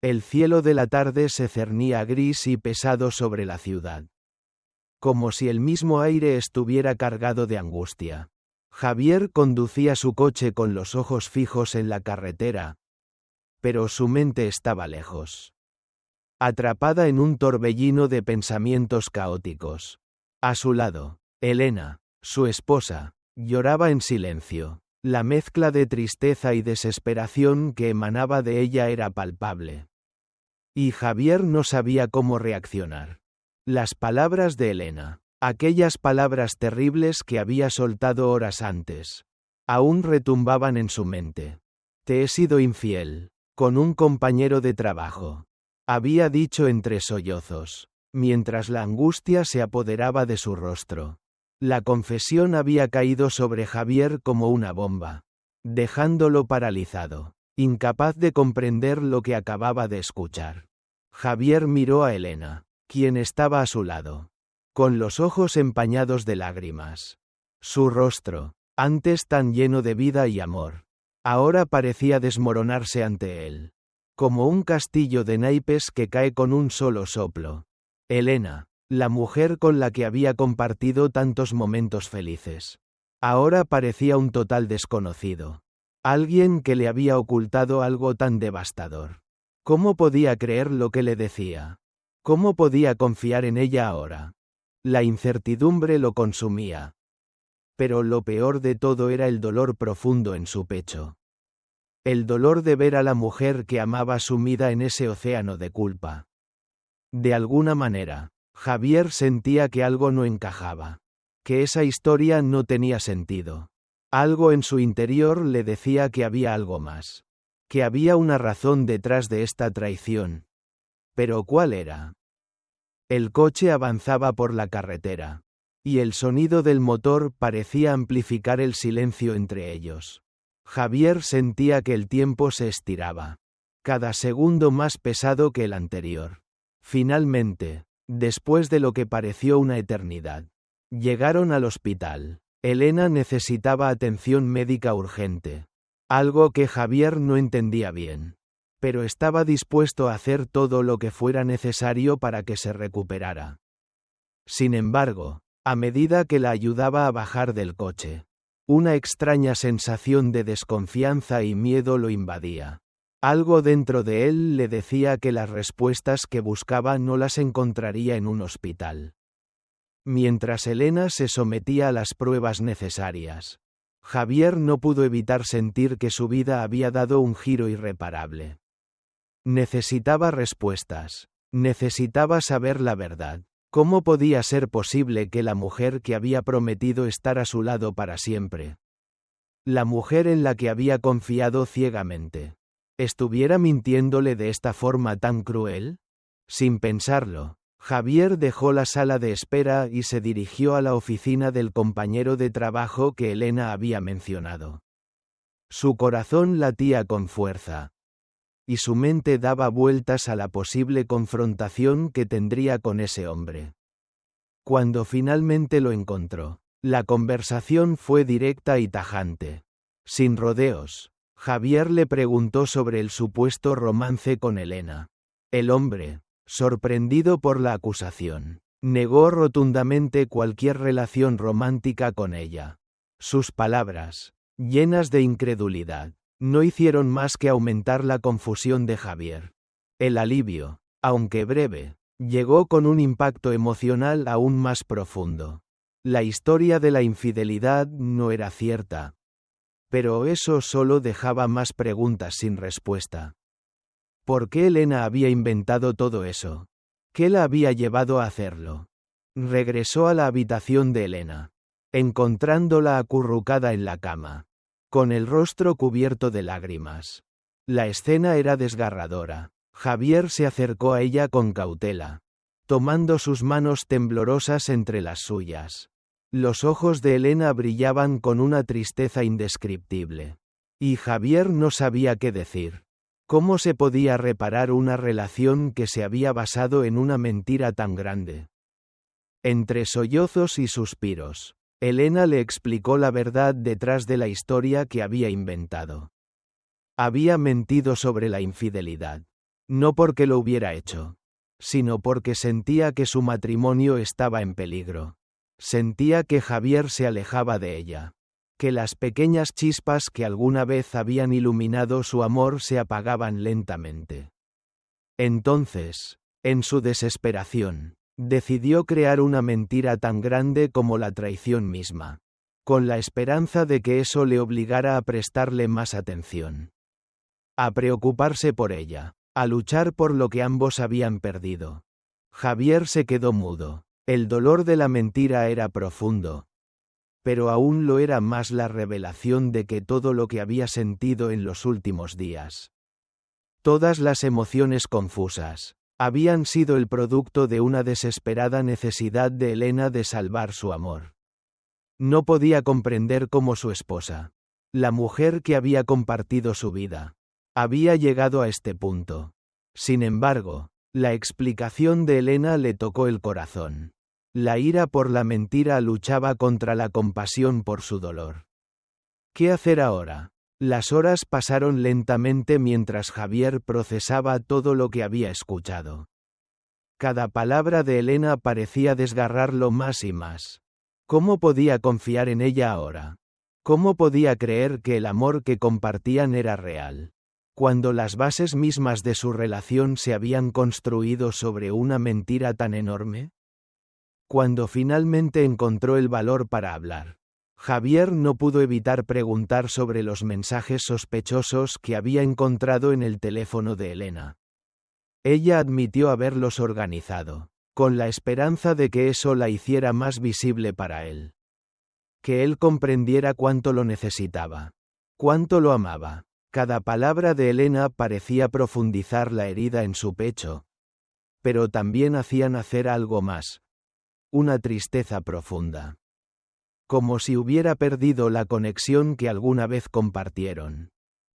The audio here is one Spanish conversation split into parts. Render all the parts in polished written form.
El cielo de la tarde se cernía gris y pesado sobre la ciudad. Como si el mismo aire estuviera cargado de angustia. Javier conducía su coche con los ojos fijos en la carretera. Pero su mente estaba lejos. Atrapada en un torbellino de pensamientos caóticos. A su lado, Elena, su esposa, lloraba en silencio. La mezcla de tristeza y desesperación que emanaba de ella era palpable. Y Javier no sabía cómo reaccionar. Las palabras de Elena, aquellas palabras terribles que había soltado horas antes, aún retumbaban en su mente. Te he sido infiel, con un compañero de trabajo. Había dicho entre sollozos, mientras la angustia se apoderaba de su rostro. La confesión había caído sobre Javier como una bomba, dejándolo paralizado, incapaz de comprender lo que acababa de escuchar. Javier miró a Elena, quien estaba a su lado, con los ojos empañados de lágrimas. Su rostro, antes tan lleno de vida y amor, ahora parecía desmoronarse ante él, como un castillo de naipes que cae con un solo soplo. Elena, la mujer con la que había compartido tantos momentos felices, ahora parecía un total desconocido. Alguien que le había ocultado algo tan devastador. ¿Cómo podía creer lo que le decía? ¿Cómo podía confiar en ella ahora? La incertidumbre lo consumía. Pero lo peor de todo era el dolor profundo en su pecho. El dolor de ver a la mujer que amaba sumida en ese océano de culpa. De alguna manera, Javier sentía que algo no encajaba, que esa historia no tenía sentido. Algo en su interior le decía que había algo más, que había una razón detrás de esta traición. ¿Pero cuál era? El coche avanzaba por la carretera, y el sonido del motor parecía amplificar el silencio entre ellos. Javier sentía que el tiempo se estiraba, cada segundo más pesado que el anterior. Finalmente, después de lo que pareció una eternidad, llegaron al hospital. Elena necesitaba atención médica urgente, algo que Javier no entendía bien, pero estaba dispuesto a hacer todo lo que fuera necesario para que se recuperara. Sin embargo, a medida que la ayudaba a bajar del coche, una extraña sensación de desconfianza y miedo lo invadía. Algo dentro de él le decía que las respuestas que buscaba no las encontraría en un hospital. Mientras Elena se sometía a las pruebas necesarias, Javier no pudo evitar sentir que su vida había dado un giro irreparable. Necesitaba respuestas, necesitaba saber la verdad. ¿Cómo podía ser posible que la mujer que había prometido estar a su lado para siempre, la mujer en la que había confiado ciegamente, estuviera mintiéndole de esta forma tan cruel? Sin pensarlo, Javier dejó la sala de espera y se dirigió a la oficina del compañero de trabajo que Elena había mencionado. Su corazón latía con fuerza, y su mente daba vueltas a la posible confrontación que tendría con ese hombre. Cuando finalmente lo encontró, la conversación fue directa y tajante. Sin rodeos, Javier le preguntó sobre el supuesto romance con Elena. El hombre, sorprendido por la acusación, negó rotundamente cualquier relación romántica con ella. Sus palabras, llenas de incredulidad, no hicieron más que aumentar la confusión de Javier. El alivio, aunque breve, llegó con un impacto emocional aún más profundo. La historia de la infidelidad no era cierta. Pero eso solo dejaba más preguntas sin respuesta. ¿Por qué Elena había inventado todo eso? ¿Qué la había llevado a hacerlo? Regresó a la habitación de Elena, encontrándola acurrucada en la cama, con el rostro cubierto de lágrimas. La escena era desgarradora. Javier se acercó a ella con cautela, tomando sus manos temblorosas entre las suyas. Los ojos de Elena brillaban con una tristeza indescriptible. Y Javier no sabía qué decir. ¿Cómo se podía reparar una relación que se había basado en una mentira tan grande? Entre sollozos y suspiros, Elena le explicó la verdad detrás de la historia que había inventado. Había mentido sobre la infidelidad. No porque lo hubiera hecho, sino porque sentía que su matrimonio estaba en peligro. Sentía que Javier se alejaba de ella, que las pequeñas chispas que alguna vez habían iluminado su amor se apagaban lentamente. Entonces, en su desesperación, decidió crear una mentira tan grande como la traición misma, con la esperanza de que eso le obligara a prestarle más atención, a preocuparse por ella, a luchar por lo que ambos habían perdido. Javier se quedó mudo. El dolor de la mentira era profundo, pero aún lo era más la revelación de que todo lo que había sentido en los últimos días, todas las emociones confusas, habían sido el producto de una desesperada necesidad de Elena de salvar su amor. No podía comprender cómo su esposa, la mujer que había compartido su vida, había llegado a este punto. Sin embargo, la explicación de Elena le tocó el corazón. La ira por la mentira luchaba contra la compasión por su dolor. ¿Qué hacer ahora? Las horas pasaron lentamente mientras Javier procesaba todo lo que había escuchado. Cada palabra de Elena parecía desgarrarlo más y más. ¿Cómo podía confiar en ella ahora? ¿Cómo podía creer que el amor que compartían era real, cuando las bases mismas de su relación se habían construido sobre una mentira tan enorme? Cuando finalmente encontró el valor para hablar, Javier no pudo evitar preguntar sobre los mensajes sospechosos que había encontrado en el teléfono de Elena. Ella admitió haberlos organizado, con la esperanza de que eso la hiciera más visible para él. Que él comprendiera cuánto lo necesitaba, cuánto lo amaba. Cada palabra de Elena parecía profundizar la herida en su pecho, pero también hacía nacer algo más. Una tristeza profunda. Como si hubiera perdido la conexión que alguna vez compartieron.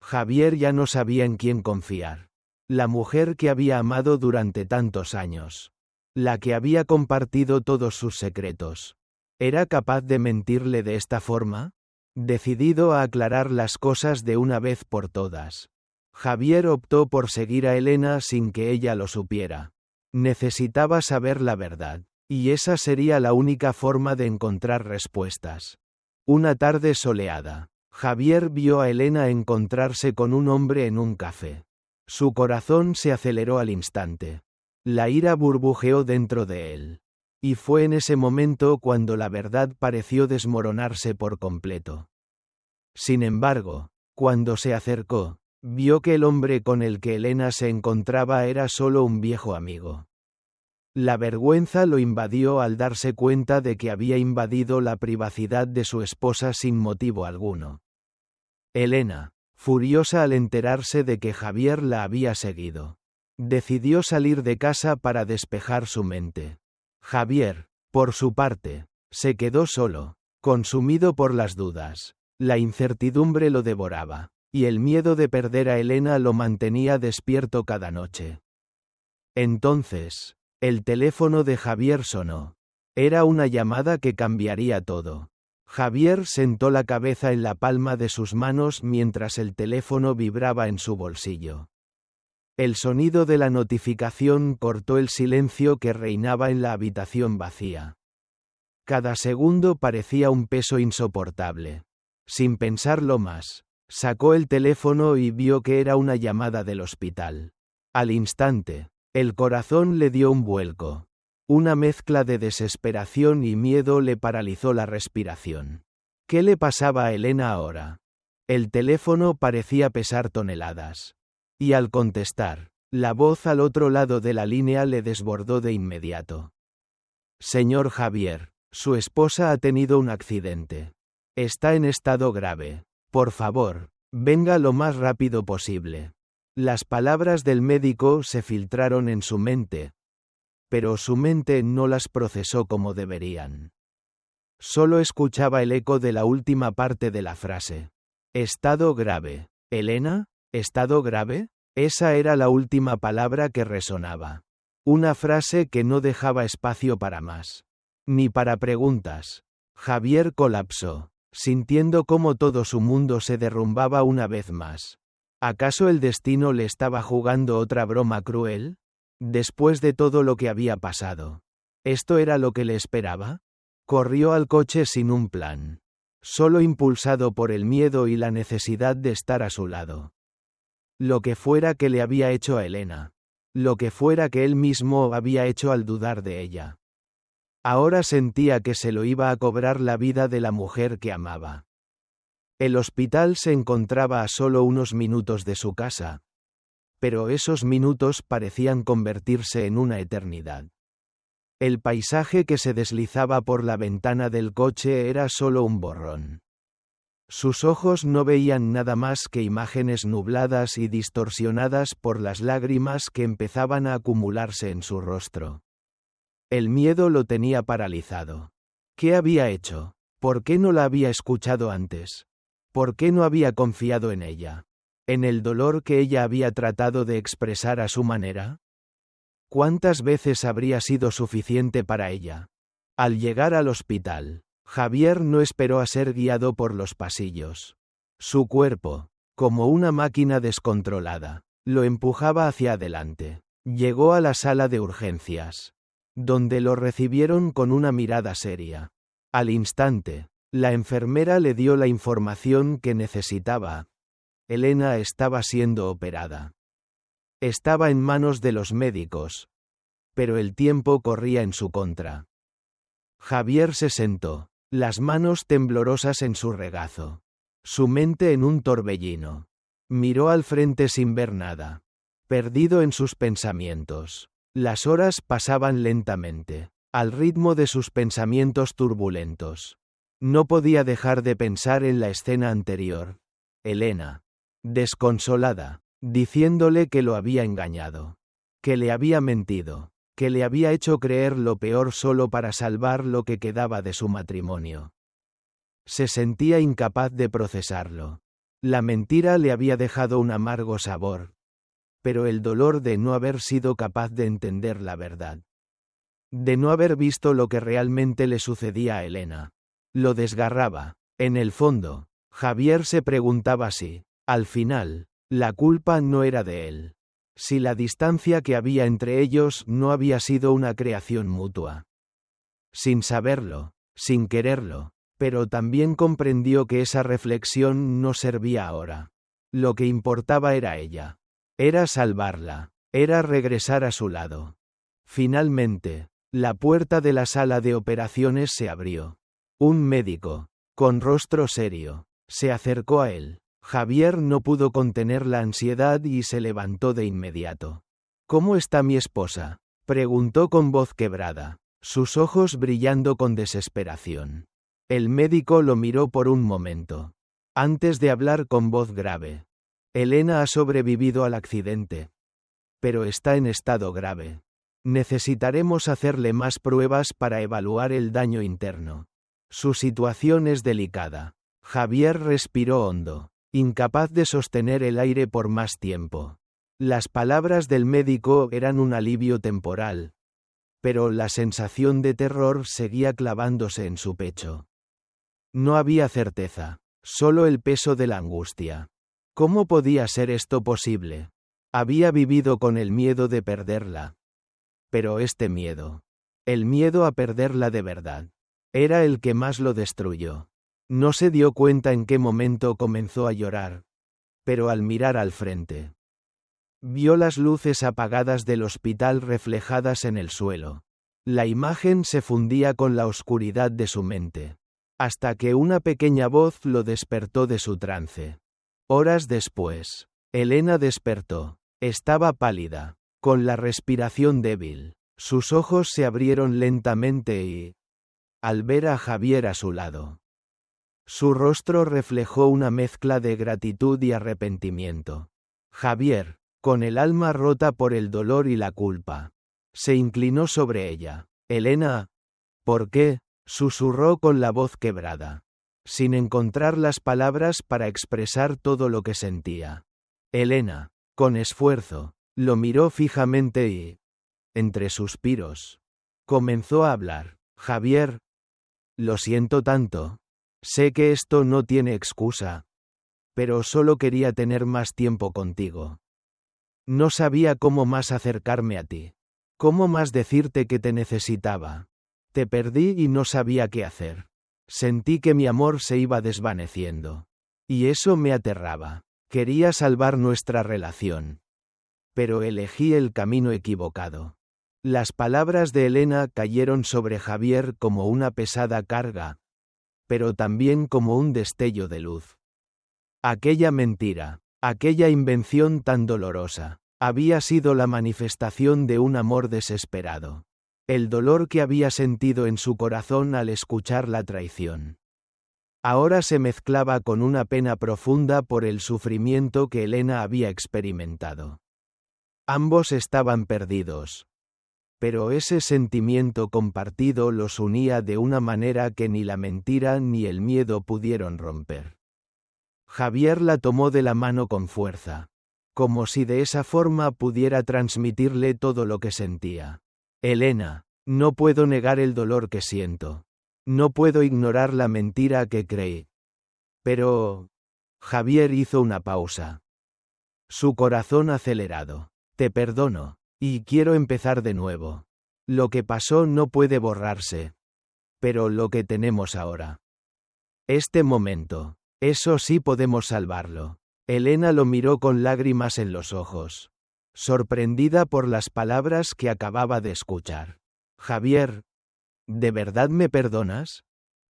Javier ya no sabía en quién confiar. La mujer que había amado durante tantos años. La que había compartido todos sus secretos. ¿Era capaz de mentirle de esta forma? Decidido a aclarar las cosas de una vez por todas, Javier optó por seguir a Elena sin que ella lo supiera. Necesitaba saber la verdad. Y esa sería la única forma de encontrar respuestas. Una tarde soleada, Javier vio a Elena encontrarse con un hombre en un café. Su corazón se aceleró al instante. La ira burbujeó dentro de él. Y fue en ese momento cuando la verdad pareció desmoronarse por completo. Sin embargo, cuando se acercó, vio que el hombre con el que Elena se encontraba era solo un viejo amigo. La vergüenza lo invadió al darse cuenta de que había invadido la privacidad de su esposa sin motivo alguno. Elena, furiosa al enterarse de que Javier la había seguido, decidió salir de casa para despejar su mente. Javier, por su parte, se quedó solo, consumido por las dudas. La incertidumbre lo devoraba, y el miedo de perder a Elena lo mantenía despierto cada noche. Entonces, el teléfono de Javier sonó. Era una llamada que cambiaría todo. Javier sentó la cabeza en la palma de sus manos mientras el teléfono vibraba en su bolsillo. El sonido de la notificación cortó el silencio que reinaba en la habitación vacía. Cada segundo parecía un peso insoportable. Sin pensarlo más, sacó el teléfono y vio que era una llamada del hospital. Al instante, el corazón le dio un vuelco. Una mezcla de desesperación y miedo le paralizó la respiración. ¿Qué le pasaba a Elena ahora? El teléfono parecía pesar toneladas. Y al contestar, la voz al otro lado de la línea le desbordó de inmediato. Señor Javier, su esposa ha tenido un accidente. Está en estado grave. Por favor, venga lo más rápido posible. Las palabras del médico se filtraron en su mente, pero su mente no las procesó como deberían. Solo escuchaba el eco de la última parte de la frase. Estado grave. ¿Elena? ¿Estado grave? Esa era la última palabra que resonaba. Una frase que no dejaba espacio para más. Ni para preguntas. Javier colapsó, sintiendo cómo todo su mundo se derrumbaba una vez más. ¿Acaso el destino le estaba jugando otra broma cruel? Después de todo lo que había pasado. ¿Esto era lo que le esperaba? Corrió al coche sin un plan. Solo impulsado por el miedo y la necesidad de estar a su lado. Lo que fuera que le había hecho a Elena. Lo que fuera que él mismo había hecho al dudar de ella. Ahora sentía que se lo iba a cobrar la vida de la mujer que amaba. El hospital se encontraba a solo unos minutos de su casa. Pero esos minutos parecían convertirse en una eternidad. El paisaje que se deslizaba por la ventana del coche era solo un borrón. Sus ojos no veían nada más que imágenes nubladas y distorsionadas por las lágrimas que empezaban a acumularse en su rostro. El miedo lo tenía paralizado. ¿Qué había hecho? ¿Por qué no la había escuchado antes? ¿Por qué no había confiado en ella? ¿En el dolor que ella había tratado de expresar a su manera? ¿Cuántas veces habría sido suficiente para ella? Al llegar al hospital, Javier no esperó a ser guiado por los pasillos. Su cuerpo, como una máquina descontrolada, lo empujaba hacia adelante. Llegó a la sala de urgencias, donde lo recibieron con una mirada seria. Al instante, la enfermera le dio la información que necesitaba. Elena estaba siendo operada. Estaba en manos de los médicos. Pero el tiempo corría en su contra. Javier se sentó, las manos temblorosas en su regazo. Su mente en un torbellino. Miró al frente sin ver nada. Perdido en sus pensamientos. Las horas pasaban lentamente, al ritmo de sus pensamientos turbulentos. No podía dejar de pensar en la escena anterior. Elena, desconsolada, diciéndole que lo había engañado, que le había mentido, que le había hecho creer lo peor solo para salvar lo que quedaba de su matrimonio. Se sentía incapaz de procesarlo. La mentira le había dejado un amargo sabor, pero el dolor de no haber sido capaz de entender la verdad. De no haber visto lo que realmente le sucedía a Elena. Lo desgarraba. En el fondo, Javier se preguntaba si, al final, la culpa no era de él. Si la distancia que había entre ellos no había sido una creación mutua. Sin saberlo, sin quererlo, pero también comprendió que esa reflexión no servía ahora. Lo que importaba era ella. Era salvarla. Era regresar a su lado. Finalmente, la puerta de la sala de operaciones se abrió. Un médico, con rostro serio, se acercó a él. Javier no pudo contener la ansiedad y se levantó de inmediato. ¿Cómo está mi esposa?, preguntó con voz quebrada, sus ojos brillando con desesperación. El médico lo miró por un momento, antes de hablar con voz grave. Elena ha sobrevivido al accidente, pero está en estado grave. Necesitaremos hacerle más pruebas para evaluar el daño interno. Su situación es delicada. Javier respiró hondo, incapaz de sostener el aire por más tiempo. Las palabras del médico eran un alivio temporal, pero la sensación de terror seguía clavándose en su pecho. No había certeza, solo el peso de la angustia. ¿Cómo podía ser esto posible? Había vivido con el miedo de perderla. Pero este miedo, el miedo a perderla de verdad, era el que más lo destruyó. No se dio cuenta en qué momento comenzó a llorar, pero al mirar al frente, vio las luces apagadas del hospital reflejadas en el suelo. La imagen se fundía con la oscuridad de su mente, hasta que una pequeña voz lo despertó de su trance. Horas después, Elena despertó. Estaba pálida, con la respiración débil. Sus ojos se abrieron lentamente y, al ver a Javier a su lado, su rostro reflejó una mezcla de gratitud y arrepentimiento. Javier, con el alma rota por el dolor y la culpa, se inclinó sobre ella. Elena, ¿por qué?, susurró con la voz quebrada, sin encontrar las palabras para expresar todo lo que sentía. Elena, con esfuerzo, lo miró fijamente y, entre suspiros, comenzó a hablar. Javier, lo siento tanto. Sé que esto no tiene excusa. pero solo quería tener más tiempo contigo. No sabía cómo más acercarme a ti. Cómo más decirte que te necesitaba. Te perdí y no sabía qué hacer. Sentí que mi amor se iba desvaneciendo. Y eso me aterraba. Quería salvar nuestra relación. Pero elegí el camino equivocado. Las palabras de Elena cayeron sobre Javier como una pesada carga, pero también como un destello de luz. Aquella mentira, aquella invención tan dolorosa, había sido la manifestación de un amor desesperado. El dolor que había sentido en su corazón al escuchar la traición. Ahora se mezclaba con una pena profunda por el sufrimiento que Elena había experimentado. Ambos estaban perdidos. Pero ese sentimiento compartido los unía de una manera que ni la mentira ni el miedo pudieron romper. Javier la tomó de la mano con fuerza, como si de esa forma pudiera transmitirle todo lo que sentía. Elena, no puedo negar el dolor que siento. No puedo ignorar la mentira que creí. Pero... Javier hizo una pausa. Su corazón acelerado. Te perdono, y quiero empezar de nuevo. Lo que pasó no puede borrarse. Pero lo que tenemos ahora. Este momento. Eso sí podemos salvarlo. Elena lo miró con lágrimas en los ojos, sorprendida por las palabras que acababa de escuchar. Javier, ¿de verdad me perdonas?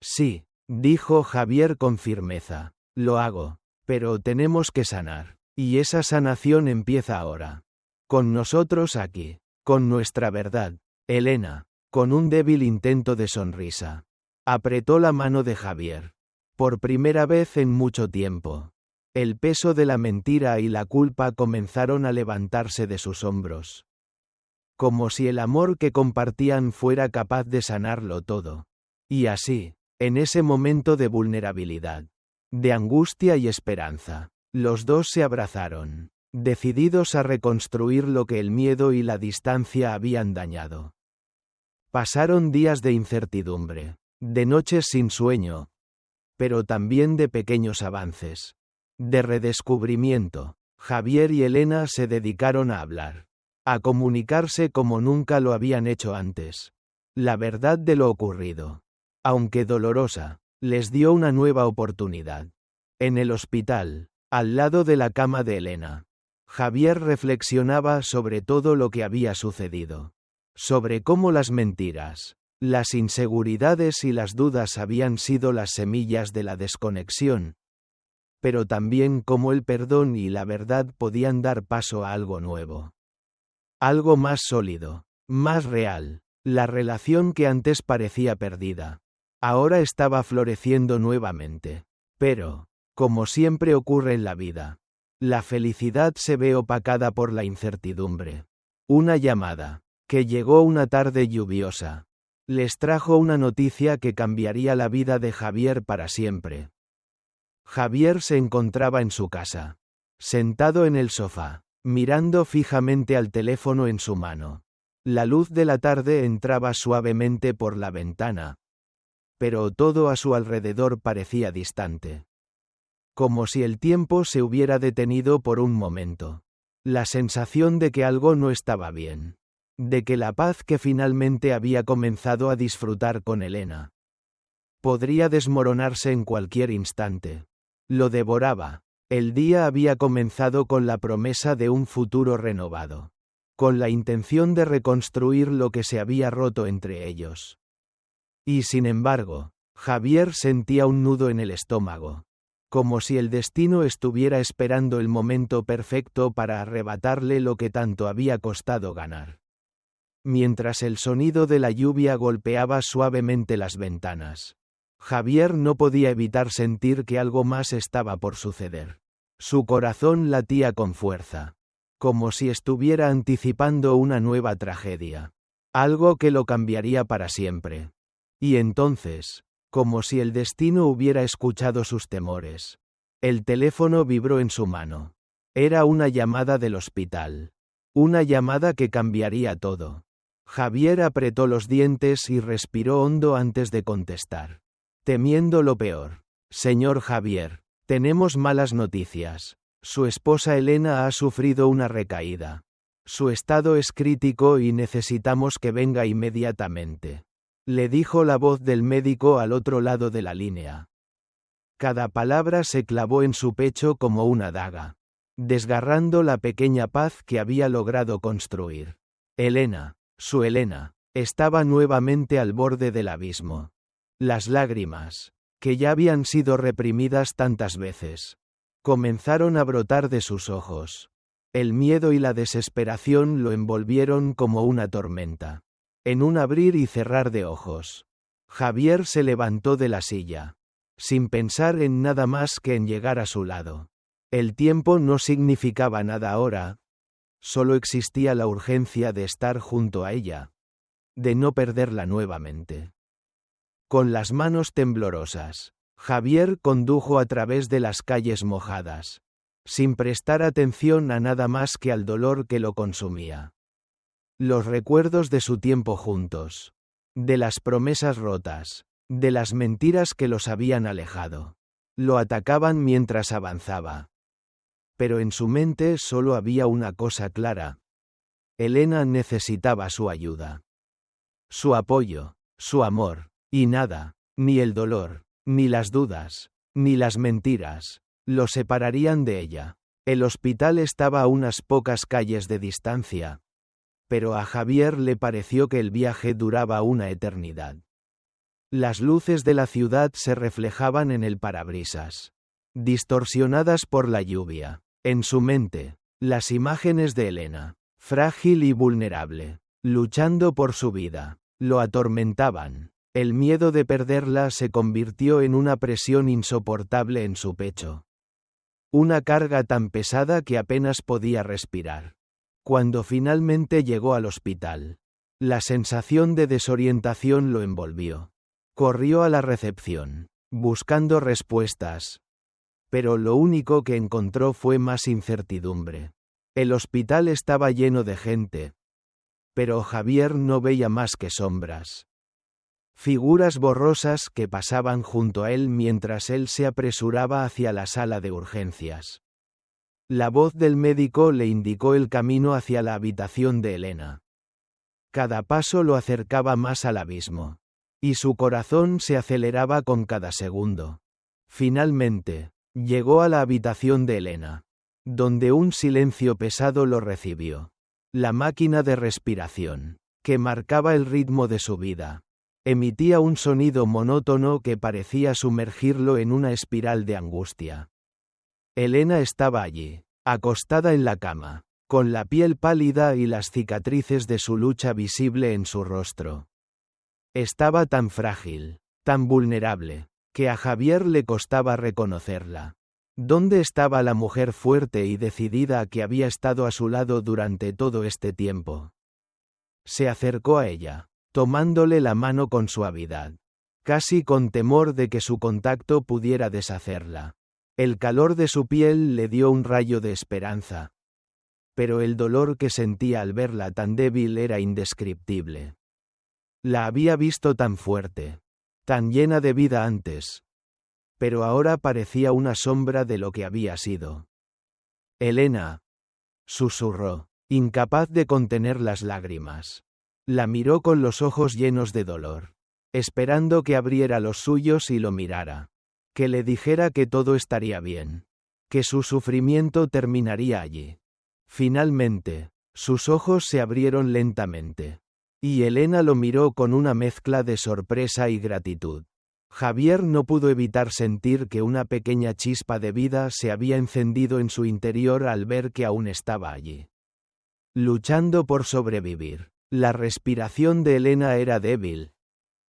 Sí, dijo Javier con firmeza. Lo hago, pero tenemos que sanar. Y esa sanación empieza ahora. Con nosotros aquí, con nuestra verdad. Elena, con un débil intento de sonrisa, apretó la mano de Javier. Por primera vez en mucho tiempo. El peso de la mentira y la culpa comenzaron a levantarse de sus hombros. Como si el amor que compartían fuera capaz de sanarlo todo. Y así, en ese momento de vulnerabilidad, de angustia y esperanza, los dos se abrazaron, decididos a reconstruir lo que el miedo y la distancia habían dañado. Pasaron días de incertidumbre, de noches sin sueño, pero también de pequeños avances, de redescubrimiento. Javier y Elena se dedicaron a hablar, a comunicarse como nunca lo habían hecho antes. La verdad de lo ocurrido, aunque dolorosa, les dio una nueva oportunidad. En el hospital, al lado de la cama de Elena, Javier reflexionaba sobre todo lo que había sucedido, sobre cómo las mentiras, las inseguridades y las dudas habían sido las semillas de la desconexión, pero también cómo el perdón y la verdad podían dar paso a algo nuevo. Algo más sólido, más real. La relación que antes parecía perdida, ahora estaba floreciendo nuevamente. Pero, como siempre ocurre en la vida, la felicidad se ve opacada por la incertidumbre. Una llamada, que llegó una tarde lluviosa, les trajo una noticia que cambiaría la vida de Javier para siempre. Javier se encontraba en su casa, sentado en el sofá, mirando fijamente al teléfono en su mano. La luz de la tarde entraba suavemente por la ventana, pero todo a su alrededor parecía distante. Como si el tiempo se hubiera detenido por un momento. La sensación de que algo no estaba bien. De que la paz que finalmente había comenzado a disfrutar con Elena podría desmoronarse en cualquier instante. Lo devoraba. El día había comenzado con la promesa de un futuro renovado, con la intención de reconstruir lo que se había roto entre ellos. Y sin embargo, Javier sentía un nudo en el estómago, como si el destino estuviera esperando el momento perfecto para arrebatarle lo que tanto había costado ganar. Mientras el sonido de la lluvia golpeaba suavemente las ventanas, Javier no podía evitar sentir que algo más estaba por suceder. Su corazón latía con fuerza, como si estuviera anticipando una nueva tragedia, algo que lo cambiaría para siempre. Y entonces, como si el destino hubiera escuchado sus temores, el teléfono vibró en su mano. Era una llamada del hospital. Una llamada que cambiaría todo. Javier apretó los dientes y respiró hondo antes de contestar, temiendo lo peor. Señor Javier, Tenemos malas noticias. Su esposa Elena ha sufrido una recaída. Su estado es crítico y necesitamos que venga inmediatamente. Le dijo la voz del médico al otro lado de la línea. Cada palabra se clavó en su pecho como una daga, desgarrando la pequeña paz que había logrado construir. Elena, su Elena, estaba nuevamente al borde del abismo. Las lágrimas, que ya habían sido reprimidas tantas veces, comenzaron a brotar de sus ojos. El miedo y la desesperación lo envolvieron como una tormenta. En un abrir y cerrar de ojos, Javier se levantó de la silla, sin pensar en nada más que en llegar a su lado. El tiempo no significaba nada ahora, solo existía la urgencia de estar junto a ella, de no perderla nuevamente. Con las manos temblorosas, Javier condujo a través de las calles mojadas, sin prestar atención a nada más que al dolor que lo consumía. Los recuerdos de su tiempo juntos, de las promesas rotas, de las mentiras que los habían alejado, lo atacaban mientras avanzaba. Pero en su mente solo había una cosa clara. Elena necesitaba su ayuda, su apoyo, su amor, y nada, ni el dolor, ni las dudas, ni las mentiras, lo separarían de ella. El hospital estaba a unas pocas calles de distancia, pero a Javier le pareció que el viaje duraba una eternidad. Las luces de la ciudad se reflejaban en el parabrisas, distorsionadas por la lluvia. En su mente, las imágenes de Elena, frágil y vulnerable, luchando por su vida, lo atormentaban. El miedo de perderla se convirtió en una presión insoportable en su pecho. Una carga tan pesada que apenas podía respirar. Cuando finalmente llegó al hospital, la sensación de desorientación lo envolvió. Corrió a la recepción, buscando respuestas. Pero lo único que encontró fue más incertidumbre. El hospital estaba lleno de gente, pero Javier no veía más que sombras. Figuras borrosas que pasaban junto a él mientras él se apresuraba hacia la sala de urgencias. La voz del médico le indicó el camino hacia la habitación de Elena. Cada paso lo acercaba más al abismo, y su corazón se aceleraba con cada segundo. Finalmente, llegó a la habitación de Elena, donde un silencio pesado lo recibió. La máquina de respiración, que marcaba el ritmo de su vida, emitía un sonido monótono que parecía sumergirlo en una espiral de angustia. Elena estaba allí, acostada en la cama, con la piel pálida y las cicatrices de su lucha visible en su rostro. Estaba tan frágil, tan vulnerable, que a Javier le costaba reconocerla. ¿Dónde estaba la mujer fuerte y decidida que había estado a su lado durante todo este tiempo? Se acercó a ella, tomándole la mano con suavidad, casi con temor de que su contacto pudiera deshacerla. El calor de su piel le dio un rayo de esperanza. Pero el dolor que sentía al verla tan débil era indescriptible. La había visto tan fuerte, tan llena de vida antes, pero ahora parecía una sombra de lo que había sido. Elena, susurró, incapaz de contener las lágrimas. La miró con los ojos llenos de dolor, esperando que abriera los suyos y lo mirara, que le dijera que todo estaría bien, que su sufrimiento terminaría allí. Finalmente, sus ojos se abrieron lentamente, y Elena lo miró con una mezcla de sorpresa y gratitud. Javier no pudo evitar sentir que una pequeña chispa de vida se había encendido en su interior al ver que aún estaba allí, luchando por sobrevivir. La respiración de Elena era débil,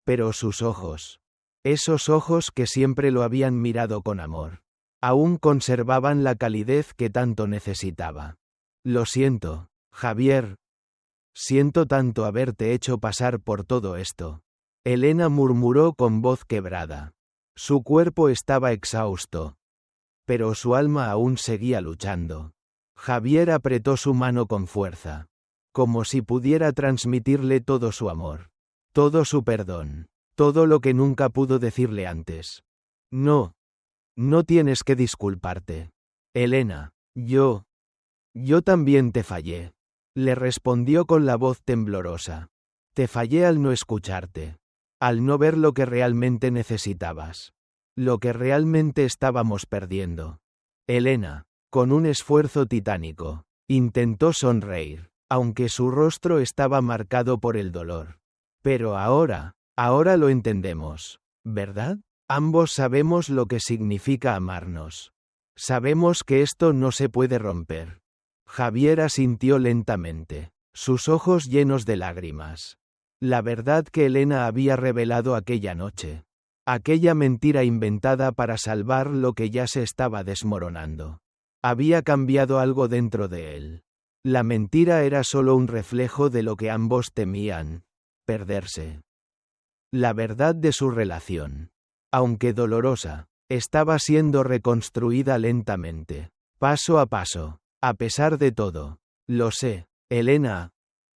pero sus ojos, esos ojos que siempre lo habían mirado con amor, aún conservaban la calidez que tanto necesitaba. Lo siento, Javier. Siento tanto haberte hecho pasar por todo esto. Elena murmuró con voz quebrada. Su cuerpo estaba exhausto, pero su alma aún seguía luchando. Javier apretó su mano con fuerza, como si pudiera transmitirle todo su amor, todo su perdón, todo lo que nunca pudo decirle antes. No. No tienes que disculparte. Elena, yo también te fallé. Le respondió con la voz temblorosa. Te fallé al no escucharte. Al no ver lo que realmente necesitabas. Lo que realmente estábamos perdiendo. Elena, con un esfuerzo titánico, intentó sonreír, aunque su rostro estaba marcado por el dolor. Pero ahora lo entendemos, ¿verdad? Ambos sabemos lo que significa amarnos. Sabemos que esto no se puede romper. Javier asintió lentamente, sus ojos llenos de lágrimas. La verdad que Elena había revelado aquella noche. Aquella mentira inventada para salvar lo que ya se estaba desmoronando. Había cambiado algo dentro de él. La mentira era solo un reflejo de lo que ambos temían: perderse. La verdad de su relación, aunque dolorosa, estaba siendo reconstruida lentamente, paso a paso, a pesar de todo. Lo sé, Elena,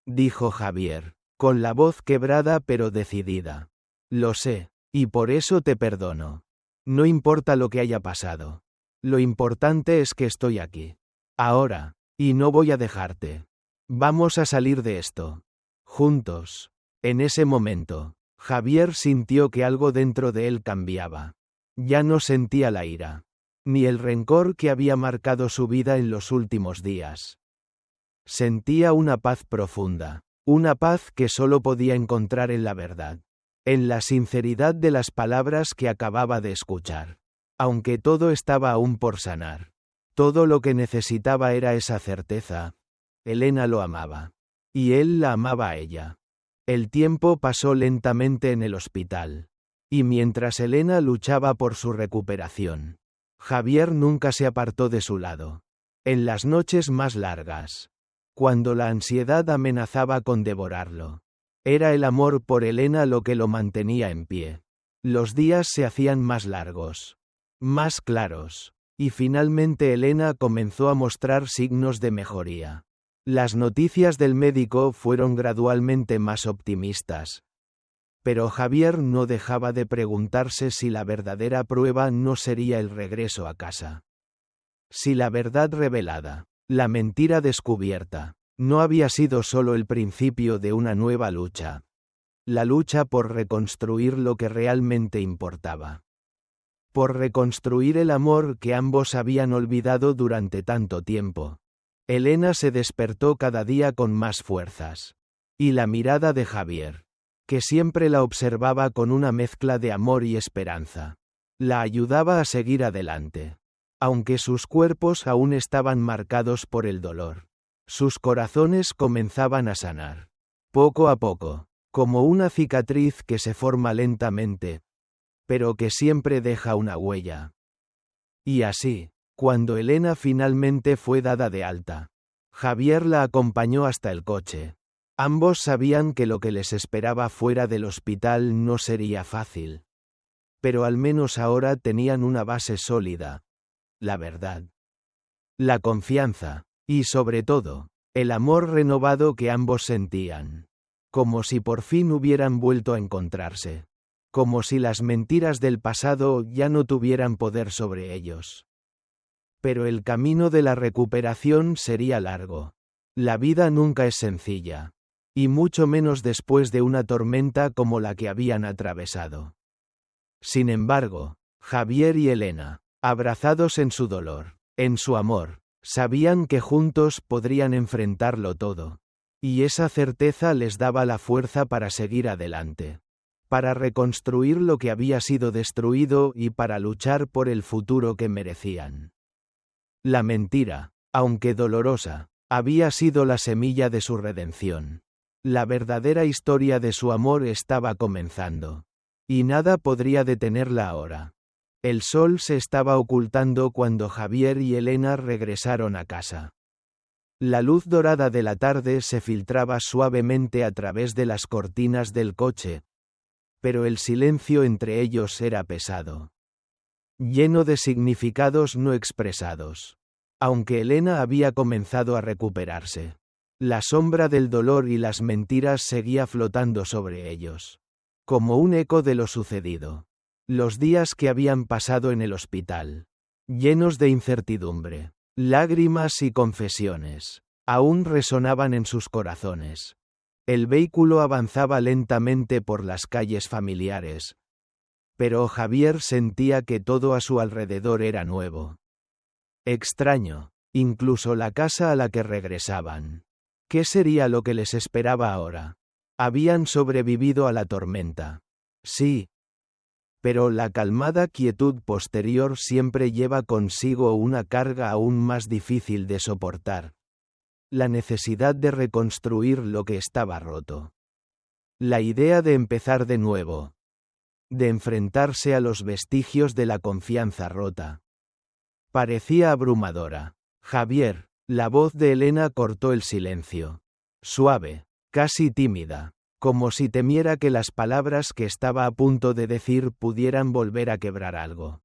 dijo Javier, con la voz quebrada pero decidida. Lo sé, y por eso te perdono. No importa lo que haya pasado. Lo importante es que estoy aquí. Ahora, y no voy a dejarte. Vamos a salir de esto. Juntos. En ese momento, Javier sintió que algo dentro de él cambiaba. Ya no sentía la ira, ni el rencor que había marcado su vida en los últimos días. Sentía una paz profunda, una paz que solo podía encontrar en la verdad, en la sinceridad de las palabras que acababa de escuchar. Aunque todo estaba aún por sanar, todo lo que necesitaba era esa certeza. Elena lo amaba. Y él la amaba a ella. El tiempo pasó lentamente en el hospital. Y mientras Elena luchaba por su recuperación, Javier nunca se apartó de su lado. En las noches más largas, cuando la ansiedad amenazaba con devorarlo, era el amor por Elena lo que lo mantenía en pie. Los días se hacían más largos, más claros, y finalmente Elena comenzó a mostrar signos de mejoría. Las noticias del médico fueron gradualmente más optimistas. Pero Javier no dejaba de preguntarse si la verdadera prueba no sería el regreso a casa. Si la verdad revelada, la mentira descubierta, no había sido solo el principio de una nueva lucha. La lucha por reconstruir lo que realmente importaba. Por reconstruir el amor que ambos habían olvidado durante tanto tiempo. Elena se despertó cada día con más fuerzas. Y la mirada de Javier, que siempre la observaba con una mezcla de amor y esperanza, la ayudaba a seguir adelante. Aunque sus cuerpos aún estaban marcados por el dolor, sus corazones comenzaban a sanar. Poco a poco, como una cicatriz que se forma lentamente, pero que siempre deja una huella. Y así, cuando Elena finalmente fue dada de alta, Javier la acompañó hasta el coche. Ambos sabían que lo que les esperaba fuera del hospital no sería fácil. Pero al menos ahora tenían una base sólida. La verdad. La confianza, y sobre todo, el amor renovado que ambos sentían. Como si por fin hubieran vuelto a encontrarse. Como si las mentiras del pasado ya no tuvieran poder sobre ellos. Pero el camino de la recuperación sería largo. La vida nunca es sencilla. Y mucho menos después de una tormenta como la que habían atravesado. Sin embargo, Javier y Elena, abrazados en su dolor, en su amor, sabían que juntos podrían enfrentarlo todo. Y esa certeza les daba la fuerza para seguir adelante. Para reconstruir lo que había sido destruido y para luchar por el futuro que merecían. La mentira, aunque dolorosa, había sido la semilla de su redención. La verdadera historia de su amor estaba comenzando. Y nada podría detenerla ahora. El sol se estaba ocultando cuando Javier y Elena regresaron a casa. La luz dorada de la tarde se filtraba suavemente a través de las cortinas del coche. Pero el silencio entre ellos era pesado. Lleno de significados no expresados. Aunque Elena había comenzado a recuperarse, la sombra del dolor y las mentiras seguía flotando sobre ellos. Como un eco de lo sucedido. Los días que habían pasado en el hospital, llenos de incertidumbre, lágrimas y confesiones, aún resonaban en sus corazones. El vehículo avanzaba lentamente por las calles familiares, pero Javier sentía que todo a su alrededor era nuevo. Extraño, incluso la casa a la que regresaban. ¿Qué sería lo que les esperaba ahora? Habían sobrevivido a la tormenta. Sí. Pero la calmada quietud posterior siempre lleva consigo una carga aún más difícil de soportar. La necesidad de reconstruir lo que estaba roto. La idea de empezar de nuevo. De enfrentarse a los vestigios de la confianza rota. Parecía abrumadora. Javier, la voz de Elena cortó el silencio. Suave, casi tímida, como si temiera que las palabras que estaba a punto de decir pudieran volver a quebrar algo.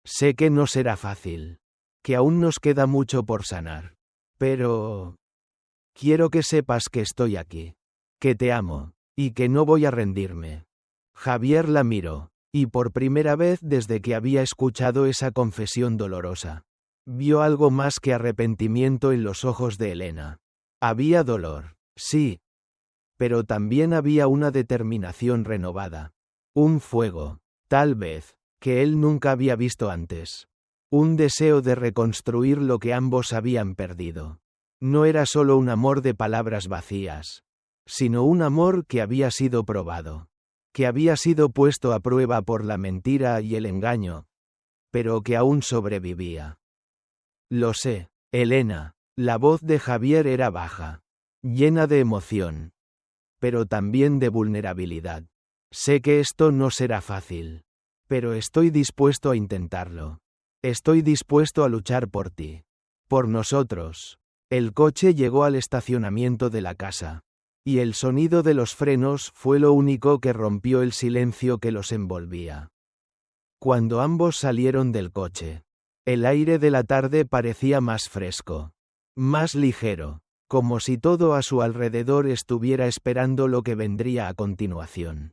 Sé que no será fácil. Que aún nos queda mucho por sanar. Pero... quiero que sepas que estoy aquí. Que te amo. Y que no voy a rendirme. Javier la miró, y por primera vez desde que había escuchado esa confesión dolorosa, vio algo más que arrepentimiento en los ojos de Elena. Había dolor, sí. Pero también había una determinación renovada. Un fuego, tal vez, que él nunca había visto antes. Un deseo de reconstruir lo que ambos habían perdido. No era solo un amor de palabras vacías, sino un amor que había sido probado. Que había sido puesto a prueba por la mentira y el engaño, pero que aún sobrevivía. Lo sé, Elena. La voz de Javier era baja, llena de emoción, pero también de vulnerabilidad. Sé que esto no será fácil, pero estoy dispuesto a intentarlo. Estoy dispuesto a luchar por ti. Por nosotros. El coche llegó al estacionamiento de la casa. Y el sonido de los frenos fue lo único que rompió el silencio que los envolvía. Cuando ambos salieron del coche, el aire de la tarde parecía más fresco, más ligero, como si todo a su alrededor estuviera esperando lo que vendría a continuación.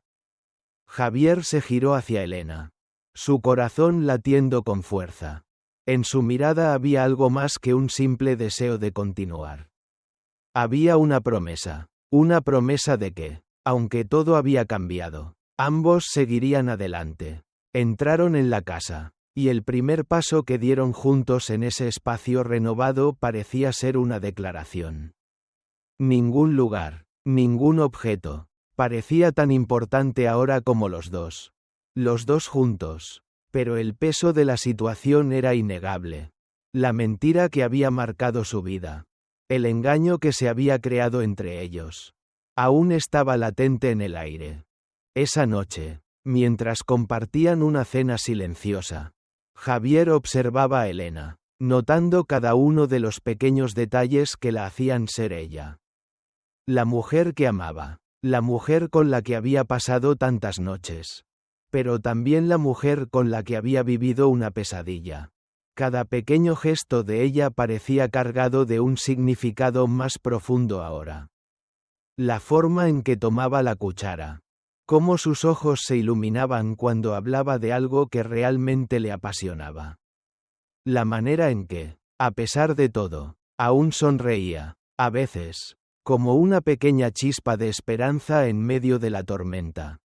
Javier se giró hacia Elena, su corazón latiendo con fuerza. En su mirada había algo más que un simple deseo de continuar. Había una promesa. Una promesa de que, aunque todo había cambiado, ambos seguirían adelante. Entraron en la casa, y el primer paso que dieron juntos en ese espacio renovado parecía ser una declaración. Ningún lugar, ningún objeto, parecía tan importante ahora como los dos. Los dos juntos. Pero el peso de la situación era innegable. La mentira que había marcado su vida. El engaño que se había creado entre ellos. Aún estaba latente en el aire. Esa noche, mientras compartían una cena silenciosa, Javier observaba a Elena, notando cada uno de los pequeños detalles que la hacían ser ella. La mujer que amaba, la mujer con la que había pasado tantas noches. Pero también la mujer con la que había vivido una pesadilla. Cada pequeño gesto de ella parecía cargado de un significado más profundo ahora. La forma en que tomaba la cuchara. Cómo sus ojos se iluminaban cuando hablaba de algo que realmente le apasionaba. La manera en que, a pesar de todo, aún sonreía, a veces, como una pequeña chispa de esperanza en medio de la tormenta.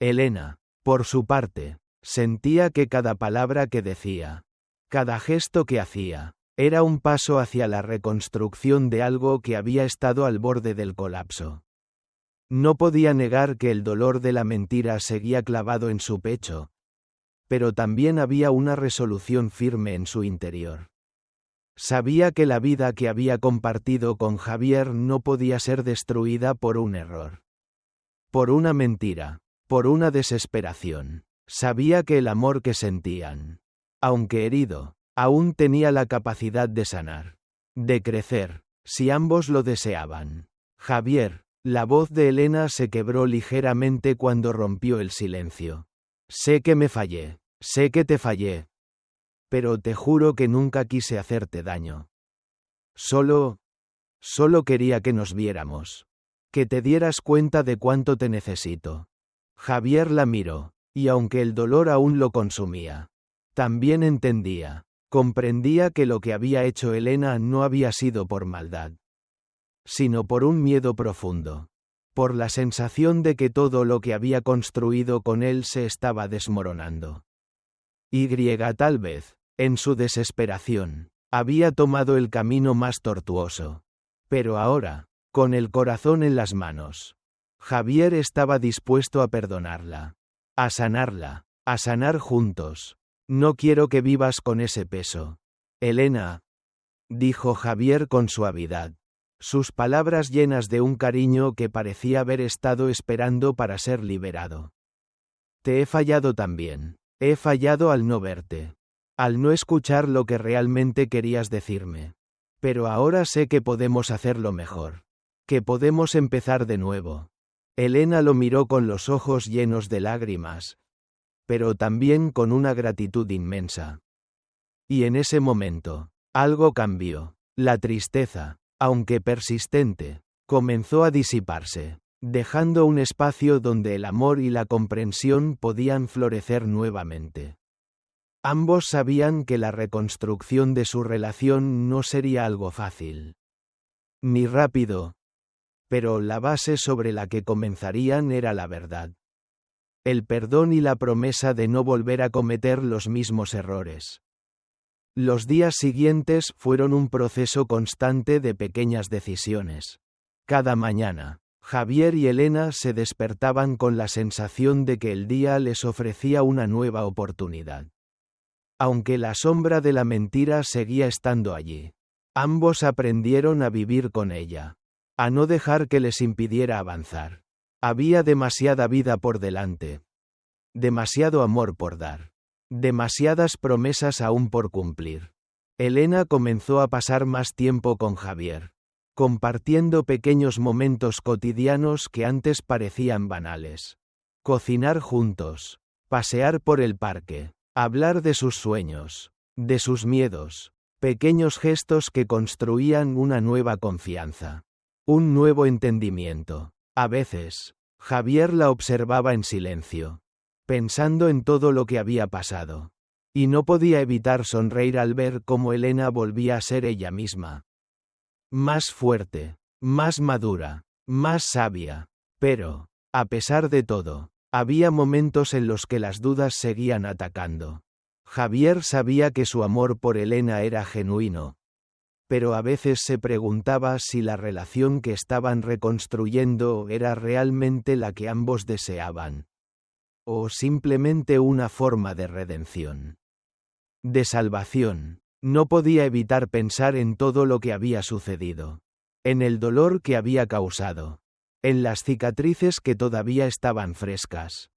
Elena, por su parte, sentía que cada palabra que decía, cada gesto que hacía, era un paso hacia la reconstrucción de algo que había estado al borde del colapso. No podía negar que el dolor de la mentira seguía clavado en su pecho, pero también había una resolución firme en su interior. Sabía que la vida que había compartido con Javier no podía ser destruida por un error. Por una mentira, por una desesperación. Sabía que el amor que sentían, aunque herido, aún tenía la capacidad de sanar, de crecer, si ambos lo deseaban. Javier, la voz de Elena se quebró ligeramente cuando rompió el silencio. Sé que me fallé, sé que te fallé. Pero te juro que nunca quise hacerte daño. Solo quería que nos viéramos. Que te dieras cuenta de cuánto te necesito. Javier la miró, Y aunque el dolor aún lo consumía, también comprendía que lo que había hecho Elena no había sido por maldad, sino por un miedo profundo, por la sensación de que todo lo que había construido con él se estaba desmoronando. Tal vez, en su desesperación, había tomado el camino más tortuoso. Pero ahora, con el corazón en las manos, Javier estaba dispuesto a perdonarla, a sanar juntos. No quiero que vivas con ese peso. Elena, dijo Javier con suavidad, sus palabras llenas de un cariño que parecía haber estado esperando para ser liberado. Te he fallado también. He fallado al no verte, al no escuchar lo que realmente querías decirme. Pero ahora sé que podemos hacerlo mejor, que podemos empezar de nuevo. Elena lo miró con los ojos llenos de lágrimas, pero también con una gratitud inmensa. Y en ese momento, algo cambió. La tristeza, aunque persistente, comenzó a disiparse, dejando un espacio donde el amor y la comprensión podían florecer nuevamente. Ambos sabían que la reconstrucción de su relación no sería algo fácil, ni rápido, pero la base sobre la que comenzarían era la verdad. El perdón y la promesa de no volver a cometer los mismos errores. Los días siguientes fueron un proceso constante de pequeñas decisiones. Cada mañana, Javier y Elena se despertaban con la sensación de que el día les ofrecía una nueva oportunidad. Aunque la sombra de la mentira seguía estando allí, ambos aprendieron a vivir con ella, a no dejar que les impidiera avanzar. Había demasiada vida por delante, demasiado amor por dar, demasiadas promesas aún por cumplir. Elena comenzó a pasar más tiempo con Javier, compartiendo pequeños momentos cotidianos que antes parecían banales. Cocinar juntos, pasear por el parque, hablar de sus sueños, de sus miedos, pequeños gestos que construían una nueva confianza, un nuevo entendimiento. A veces, Javier la observaba en silencio, pensando en todo lo que había pasado, y no podía evitar sonreír al ver cómo Elena volvía a ser ella misma. Más fuerte, más madura, más sabia, pero, a pesar de todo, había momentos en los que las dudas seguían atacando. Javier sabía que su amor por Elena era genuino, pero a veces se preguntaba si la relación que estaban reconstruyendo era realmente la que ambos deseaban, o simplemente una forma de redención, de salvación. No podía evitar pensar en todo lo que había sucedido, en el dolor que había causado, en las cicatrices que todavía estaban frescas.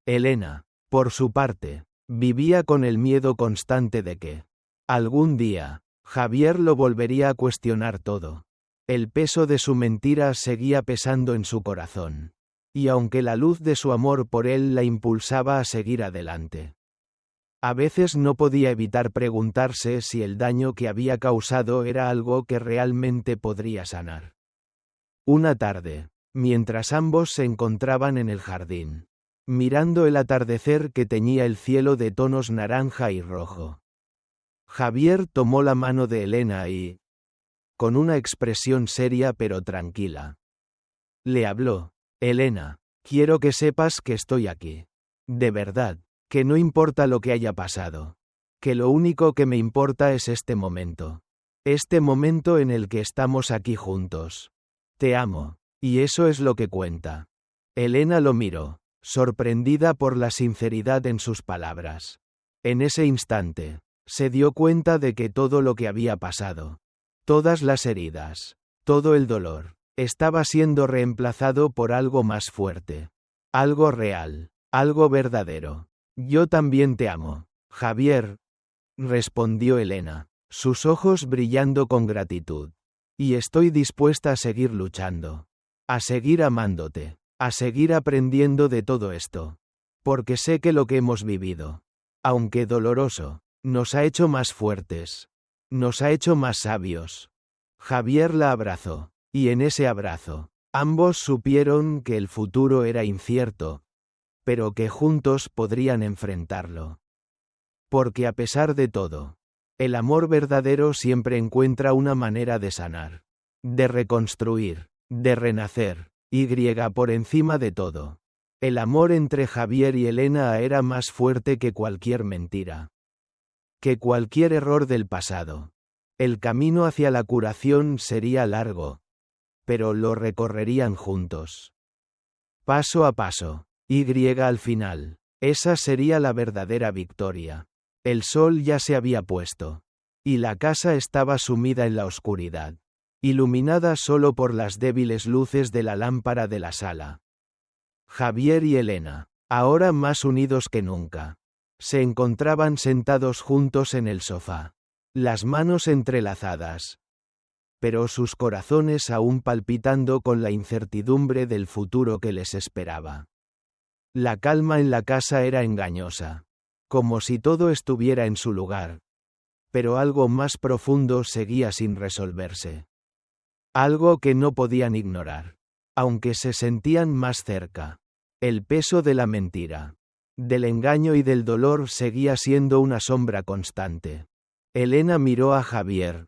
Elena, por su parte, vivía con el miedo constante de que, algún día, Javier lo volvería a cuestionar todo. El peso de su mentira seguía pesando en su corazón, y aunque la luz de su amor por él la impulsaba a seguir adelante, a veces no podía evitar preguntarse si el daño que había causado era algo que realmente podría sanar. Una tarde, mientras ambos se encontraban en el jardín, mirando el atardecer que teñía el cielo de tonos naranja y rojo, Javier tomó la mano de Elena y, con una expresión seria pero tranquila, le habló: Elena, quiero que sepas que estoy aquí. De verdad. Que no importa lo que haya pasado. Que lo único que me importa es este momento. Este momento en el que estamos aquí juntos. Te amo. Y eso es lo que cuenta. Elena lo miró, sorprendida por la sinceridad en sus palabras. En ese instante, se dio cuenta de que todo lo que había pasado, todas las heridas, todo el dolor, estaba siendo reemplazado por algo más fuerte. Algo real, algo verdadero. Yo también te amo, Javier, respondió Elena, sus ojos brillando con gratitud. Y estoy dispuesta a seguir luchando, a seguir amándote, a seguir aprendiendo de todo esto. Porque sé que lo que hemos vivido, aunque doloroso, nos ha hecho más fuertes, nos ha hecho más sabios. Javier la abrazó, y en ese abrazo, ambos supieron que el futuro era incierto, pero que juntos podrían enfrentarlo. Porque a pesar de todo, el amor verdadero siempre encuentra una manera de sanar, de reconstruir, de renacer, y por encima de todo. El amor entre Javier y Elena era más fuerte que cualquier mentira, que cualquier error del pasado. El camino hacia la curación sería largo, pero lo recorrerían juntos. Paso a paso, al final. Esa sería la verdadera victoria. El sol ya se había puesto, y la casa estaba sumida en la oscuridad, iluminada solo por las débiles luces de la lámpara de la sala. Javier y Elena, ahora más unidos que nunca, se encontraban sentados juntos en el sofá, las manos entrelazadas, pero sus corazones aún palpitando con la incertidumbre del futuro que les esperaba. La calma en la casa era engañosa, como si todo estuviera en su lugar, pero algo más profundo seguía sin resolverse. Algo que no podían ignorar, aunque se sentían más cerca. El peso de la mentira, del engaño y del dolor seguía siendo una sombra constante. Elena miró a Javier,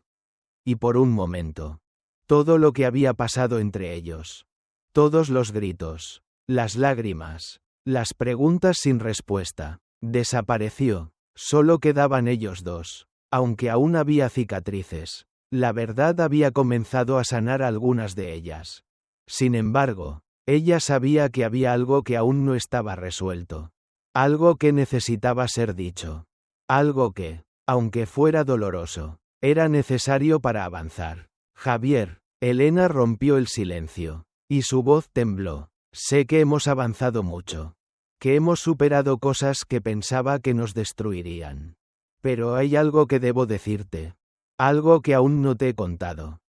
y por un momento, todo lo que había pasado entre ellos, todos los gritos, las lágrimas, las preguntas sin respuesta, desapareció. Solo quedaban ellos dos, aunque aún había cicatrices. La verdad había comenzado a sanar algunas de ellas. Sin embargo, ella sabía que había algo que aún no estaba resuelto. Algo que necesitaba ser dicho. Algo que, aunque fuera doloroso, era necesario para avanzar. Javier, Elena rompió el silencio, y su voz tembló. Sé que hemos avanzado mucho. Que hemos superado cosas que pensaba que nos destruirían. Pero hay algo que debo decirte. Algo que aún no te he contado.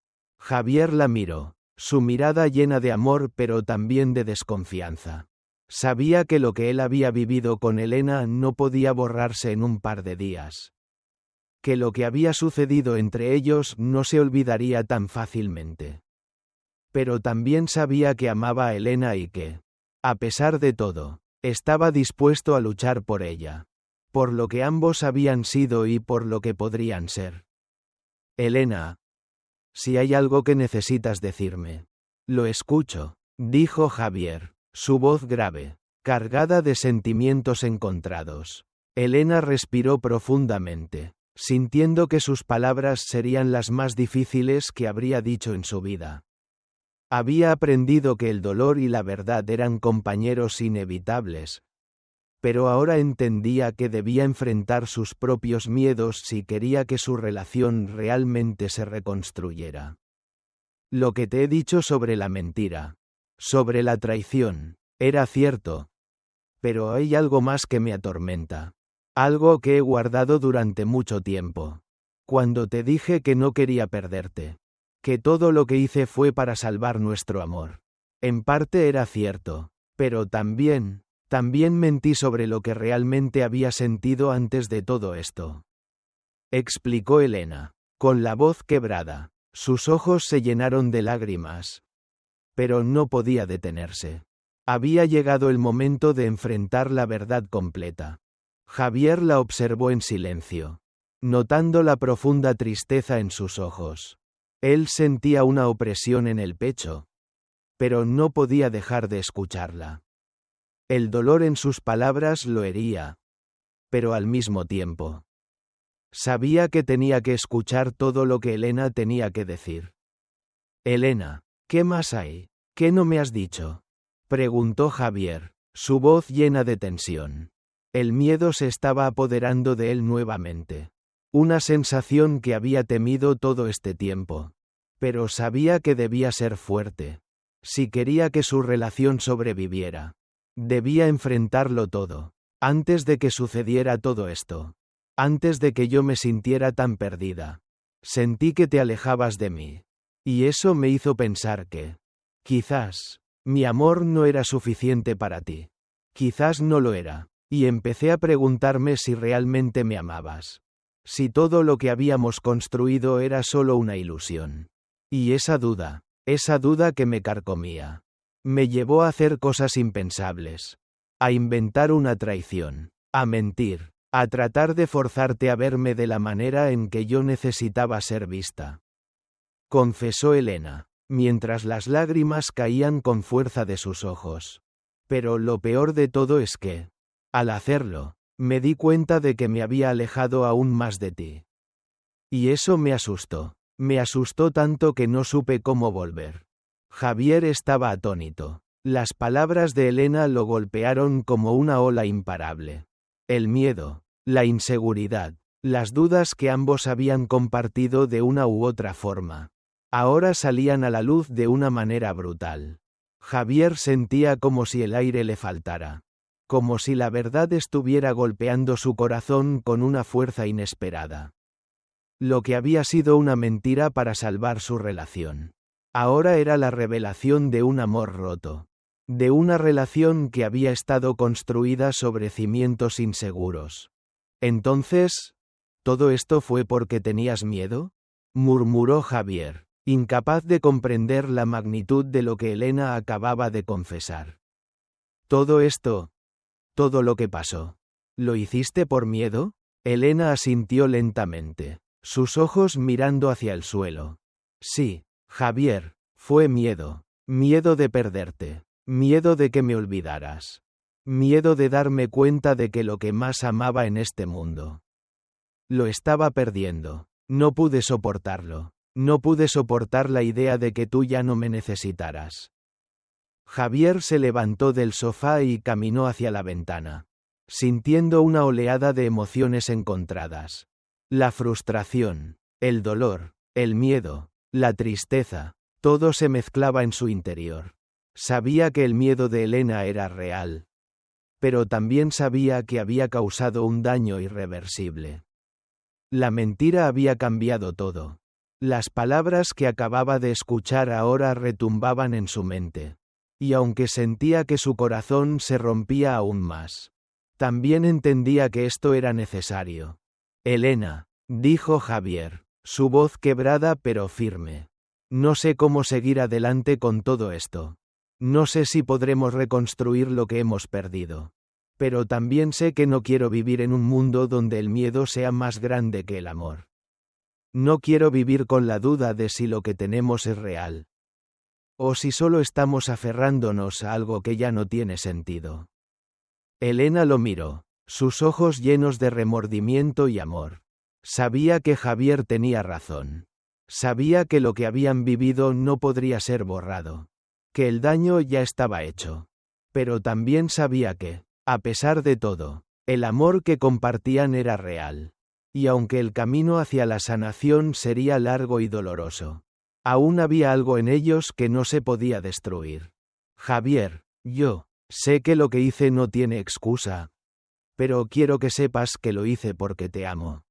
Javier la miró, su mirada llena de amor pero también de desconfianza. Sabía que lo que él había vivido con Elena no podía borrarse en un par de días. Que lo que había sucedido entre ellos no se olvidaría tan fácilmente. Pero también sabía que amaba a Elena y que, a pesar de todo, estaba dispuesto a luchar por ella. Por lo que ambos habían sido y por lo que podrían ser. Elena. Si hay algo que necesitas decirme. Lo escucho, dijo Javier, su voz grave, cargada de sentimientos encontrados. Elena respiró profundamente, sintiendo que sus palabras serían las más difíciles que habría dicho en su vida. Había aprendido que el dolor y la verdad eran compañeros inevitables, pero ahora entendía que debía enfrentar sus propios miedos si quería que su relación realmente se reconstruyera. Lo que te he dicho sobre la mentira, sobre la traición, era cierto. Pero hay algo más que me atormenta. Algo que he guardado durante mucho tiempo. Cuando te dije que no quería perderte. Que todo lo que hice fue para salvar nuestro amor. En parte era cierto, pero también mentí sobre lo que realmente había sentido antes de todo esto. Explicó Elena, con la voz quebrada. Sus ojos se llenaron de lágrimas. Pero no podía detenerse. Había llegado el momento de enfrentar la verdad completa. Javier la observó en silencio, notando la profunda tristeza en sus ojos. Él sentía una opresión en el pecho, pero no podía dejar de escucharla. El dolor en sus palabras lo hería, pero al mismo tiempo sabía que tenía que escuchar todo lo que Elena tenía que decir. Elena, ¿qué más hay? ¿Qué no me has dicho? Preguntó Javier, su voz llena de tensión. El miedo se estaba apoderando de él nuevamente. Una sensación que había temido todo este tiempo. Pero sabía que debía ser fuerte. Si quería que su relación sobreviviera, debía enfrentarlo todo. Antes de que sucediera todo esto. Antes de que yo me sintiera tan perdida. Sentí que te alejabas de mí. Y eso me hizo pensar que, quizás, mi amor no era suficiente para ti. Quizás no lo era. Y empecé a preguntarme si realmente me amabas. Si todo lo que habíamos construido era solo una ilusión. Y esa duda que me carcomía, me llevó a hacer cosas impensables. a inventar una traición, a mentir, a tratar de forzarte a verme de la manera en que yo necesitaba ser vista. Confesó Elena, mientras las lágrimas caían con fuerza de sus ojos. Pero lo peor de todo es que, al hacerlo, me di cuenta de que me había alejado aún más de ti. Y eso me asustó tanto que no supe cómo volver. Javier estaba atónito. Las palabras de Elena lo golpearon como una ola imparable. El miedo, la inseguridad, las dudas que ambos habían compartido de una u otra forma, ahora salían a la luz de una manera brutal. Javier sentía como si el aire le faltara, como si la verdad estuviera golpeando su corazón con una fuerza inesperada. Lo que había sido una mentira para salvar su relación, ahora era la revelación de un amor roto, de una relación que había estado construida sobre cimientos inseguros. Entonces, ¿todo esto fue porque tenías miedo?, murmuró Javier, incapaz de comprender la magnitud de lo que Elena acababa de confesar. Todo lo que pasó, ¿lo hiciste por miedo? Elena asintió lentamente, sus ojos mirando hacia el suelo. Sí, Javier, fue miedo, miedo de perderte, miedo de que me olvidaras, miedo de darme cuenta de que lo que más amaba en este mundo lo estaba perdiendo. No pude soportarlo. No pude soportar la idea de que tú ya no me necesitaras. Javier se levantó del sofá y caminó hacia la ventana, sintiendo una oleada de emociones encontradas. La frustración, el dolor, el miedo, la tristeza, todo se mezclaba en su interior. Sabía que el miedo de Elena era real, pero también sabía que había causado un daño irreversible. La mentira había cambiado todo. Las palabras que acababa de escuchar ahora retumbaban en su mente. Y aunque sentía que su corazón se rompía aún más, también entendía que esto era necesario. Elena, dijo Javier, su voz quebrada pero firme. No sé cómo seguir adelante con todo esto. No sé si podremos reconstruir lo que hemos perdido. Pero también sé que no quiero vivir en un mundo donde el miedo sea más grande que el amor. No quiero vivir con la duda de si lo que tenemos es real, o si solo estamos aferrándonos a algo que ya no tiene sentido. Elena lo miró, sus ojos llenos de remordimiento y amor. Sabía que Javier tenía razón. Sabía que lo que habían vivido no podría ser borrado, que el daño ya estaba hecho. Pero también sabía que, a pesar de todo, el amor que compartían era real. Y aunque el camino hacia la sanación sería largo y doloroso, aún había algo en ellos que no se podía destruir. Javier, yo sé que lo que hice no tiene excusa, pero quiero que sepas que lo hice porque te amo.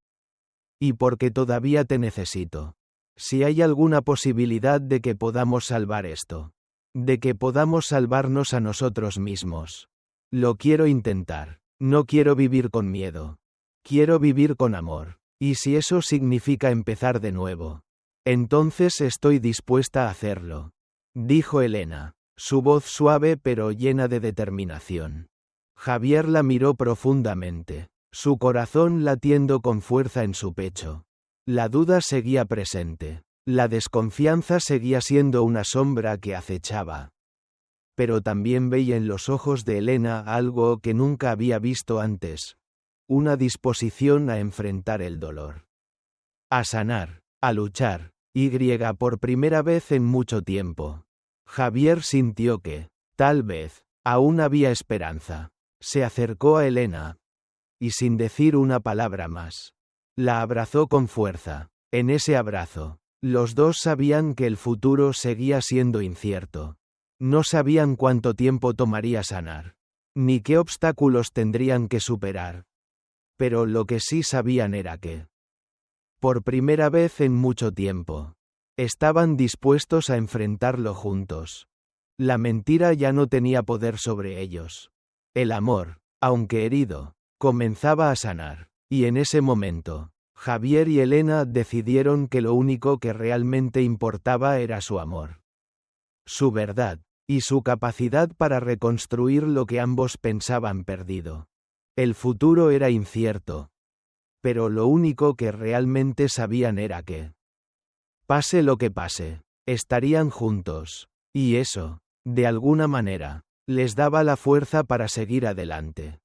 Y porque todavía te necesito. Si hay alguna posibilidad de que podamos salvar esto, de que podamos salvarnos a nosotros mismos, lo quiero intentar. No quiero vivir con miedo. Quiero vivir con amor. Y si eso significa empezar de nuevo, entonces estoy dispuesta a hacerlo, dijo Elena, su voz suave pero llena de determinación. Javier la miró profundamente, su corazón latiendo con fuerza en su pecho. La duda seguía presente, la desconfianza seguía siendo una sombra que acechaba. Pero también veía en los ojos de Elena algo que nunca había visto antes, una disposición a enfrentar el dolor, a sanar, a luchar, por primera vez en mucho tiempo. Javier sintió que, tal vez, aún había esperanza. Se acercó a Elena, y sin decir una palabra más, la abrazó con fuerza. En ese abrazo, los dos sabían que el futuro seguía siendo incierto. No sabían cuánto tiempo tomaría sanar, ni qué obstáculos tendrían que superar. Pero lo que sí sabían era que, por primera vez en mucho tiempo, estaban dispuestos a enfrentarlo juntos. La mentira ya no tenía poder sobre ellos. El amor, aunque herido, comenzaba a sanar, y en ese momento, Javier y Elena decidieron que lo único que realmente importaba era su amor. Su verdad, y su capacidad para reconstruir lo que ambos pensaban perdido. El futuro era incierto. Pero lo único que realmente sabían era que, pase lo que pase, estarían juntos. Y eso, de alguna manera, les daba la fuerza para seguir adelante.